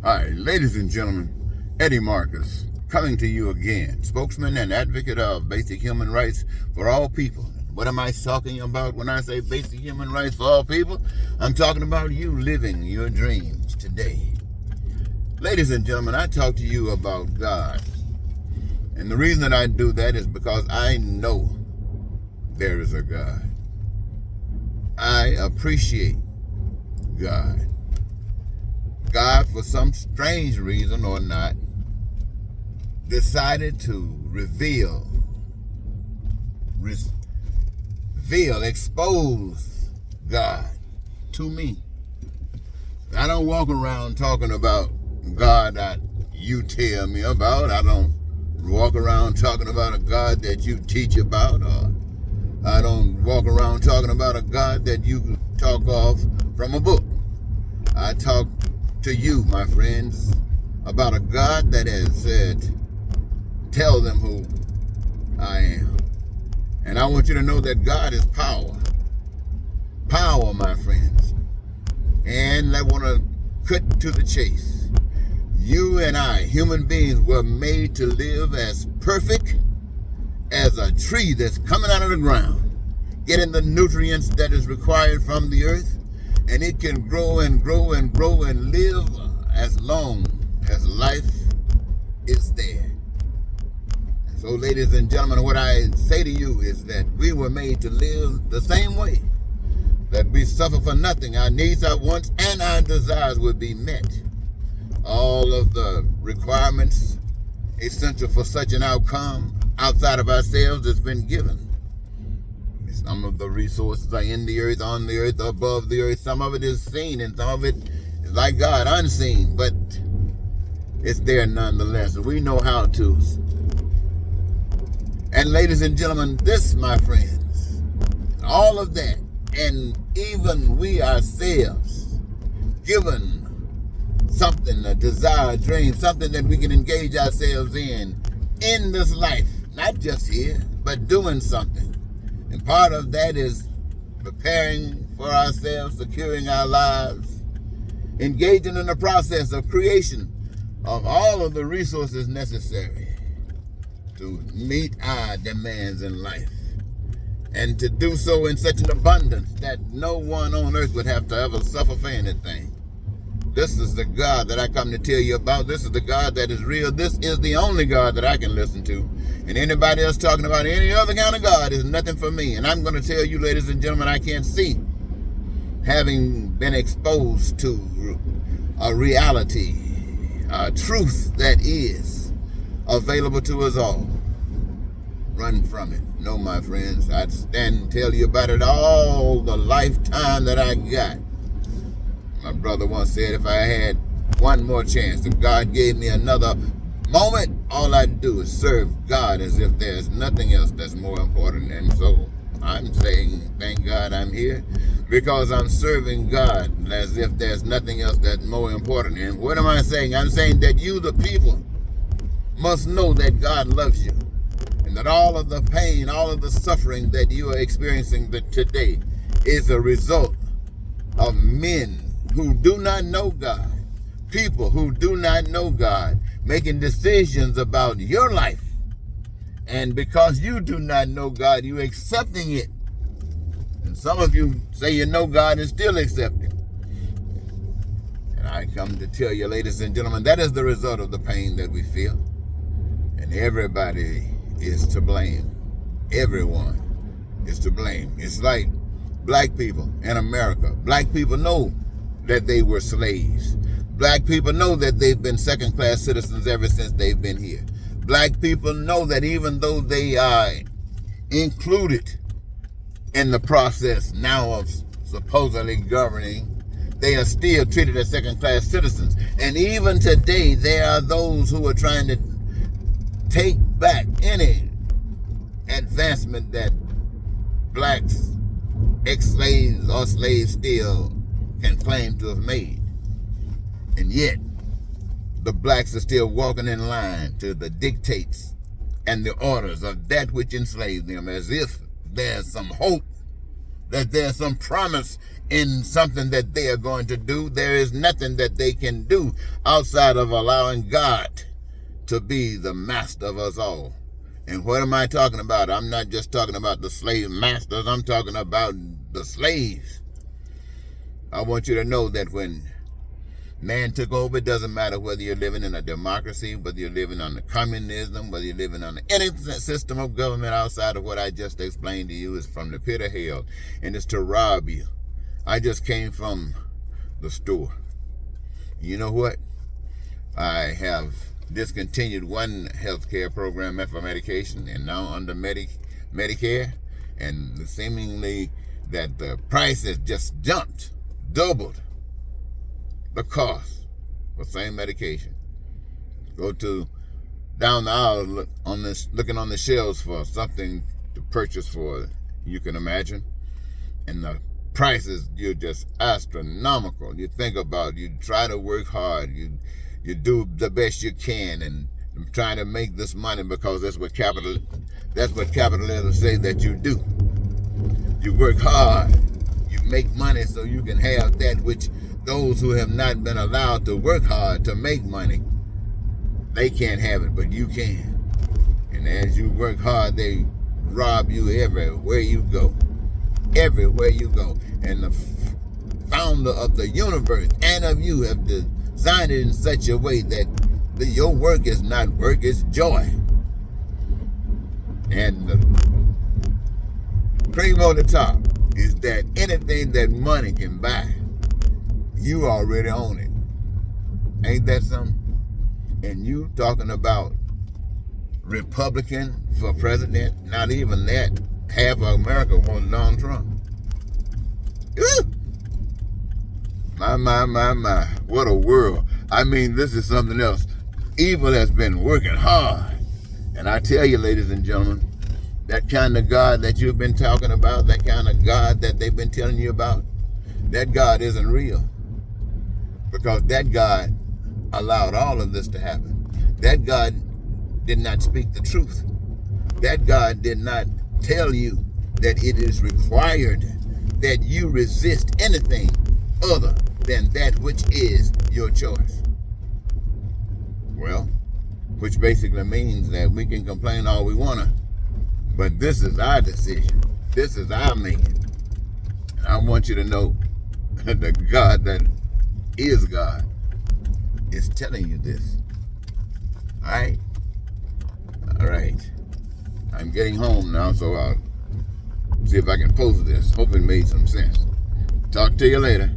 All right, ladies and gentlemen, Eddie Marcus coming to you again, spokesman and advocate of basic human rights for all people. What am I talking about when I say basic human rights for all people? I'm talking about you living your dreams today. Ladies and gentlemen, I talk to you about God. And the reason that I do that is because I know there is a God. I appreciate God. God, for some strange reason or not, decided to expose God to me. I don't walk around talking about God that you tell me about. I don't walk around talking about a God that you teach about, or I don't walk around talking about a God that you talk off from a book. I talk to you, my friends, about a God that has said, tell them who I am. And I want you to know that God is power. Power, my friends. And I want to cut to the chase. You and I, human beings, were made to live as perfect as a tree that's coming out of the ground, getting the nutrients that is required from the earth, and it can grow and grow and grow and live as long as life is there. So, ladies and gentlemen, what I say to you is that we were made to live the same way, that we suffer for nothing. Our needs, our wants, and our desires would be met. All of the requirements essential for such an outcome outside of ourselves has been given. Some of the resources are in the earth, on the earth, above the earth. Some of it is seen, and some of it is like God, unseen, but it's there nonetheless. We know how to. And ladies and gentlemen, this, my friends, all of that, and even we ourselves, given something, a desire, a dream, something that we can engage ourselves in this life, not just here, but doing something. And part of that is preparing for ourselves, securing our lives, engaging in the process of creation of all of the resources necessary to meet our demands in life, and to do so in such an abundance that no one on earth would have to ever suffer for anything. This is the God that I come to tell you about. This is the God that is real. This is the only God that I can listen to. And anybody else talking about any other kind of God is nothing for me. And I'm going to tell you, ladies and gentlemen, I can't see, having been exposed to a reality, a truth that is available to us all. Run from it. No, my friends, I'd stand and tell you about it all the lifetime that I got. My brother once said, if I had one more chance, if God gave me another moment, all I'd do is serve God as if there's nothing else that's more important. And so I'm saying, thank God I'm here, because I'm serving God as if there's nothing else that's more important. And what am I saying? I'm saying that you, the people, must know that God loves you, and that all of the pain, all of the suffering that you are experiencing today is a result of men who do not know God, people who do not know God, making decisions about your life. And because you do not know God, you're accepting it. And some of you say you know God and still accept it. And I come to tell you, ladies and gentlemen, that is the result of the pain that we feel. And everybody is to blame. Everyone is to blame. It's like black people in America. Black people know that they were slaves. Black people know that they've been second-class citizens ever since they've been here. Black people know that even though they are included in the process now of supposedly governing, they are still treated as second-class citizens. And even today, there are those who are trying to take back any advancement that blacks, ex-slaves or slaves still can claim to have made. And yet, the blacks are still walking in line to the dictates and the orders of that which enslaved them, as if there's some hope that there's some promise in something that they are going to do. There is nothing that they can do outside of allowing God to be the master of us all. And what am I talking about? I'm not just talking about the slave masters. I'm talking about the slaves. I want you to know that when man took over, it doesn't matter whether you're living in a democracy, whether you're living under communism, whether you're living under any system of government outside of what I just explained to you, is from the pit of hell, and it's to rob you. I just came from the store. You know what? I have discontinued one healthcare program for medication and now under Medicare, and seemingly that the price has just jumped, doubled the cost for same medication. Go to down the aisle, looking on the shelves for something to purchase for, you can imagine, and the prices, you're just astronomical. You think about, you try to work hard, you do the best you can, and I'm trying to make this money because that's what capitalism say that you do. You work hard, you make money so you can have that which those who have not been allowed to work hard to make money, they can't have it, but you can. And as you work hard, they rob you everywhere you go. Everywhere you go. And the founder of the universe and of you have designed it in such a way that your work is not work, it's joy. And the cream on the top is that anything that money can buy, you already own it. Ain't that something? And you talking about Republican for president, not even that. Half of America wants Donald Trump. Ooh! My. What a world. I mean, this is something else. Evil has been working hard. And I tell you, ladies and gentlemen, that kind of God that you've been talking about, that kind of God that they've been telling you about, that God isn't real. Because that God allowed all of this to happen. That God did not speak the truth. That God did not tell you that it is required that you resist anything other than that which is your choice. Well, which basically means that we can complain all we want to, but this is our decision. This is our making. And I want you to know the God that is God is telling you this. All right? All right. I'm getting home now, so I'll see if I can post this. Hope it made some sense. Talk to you later.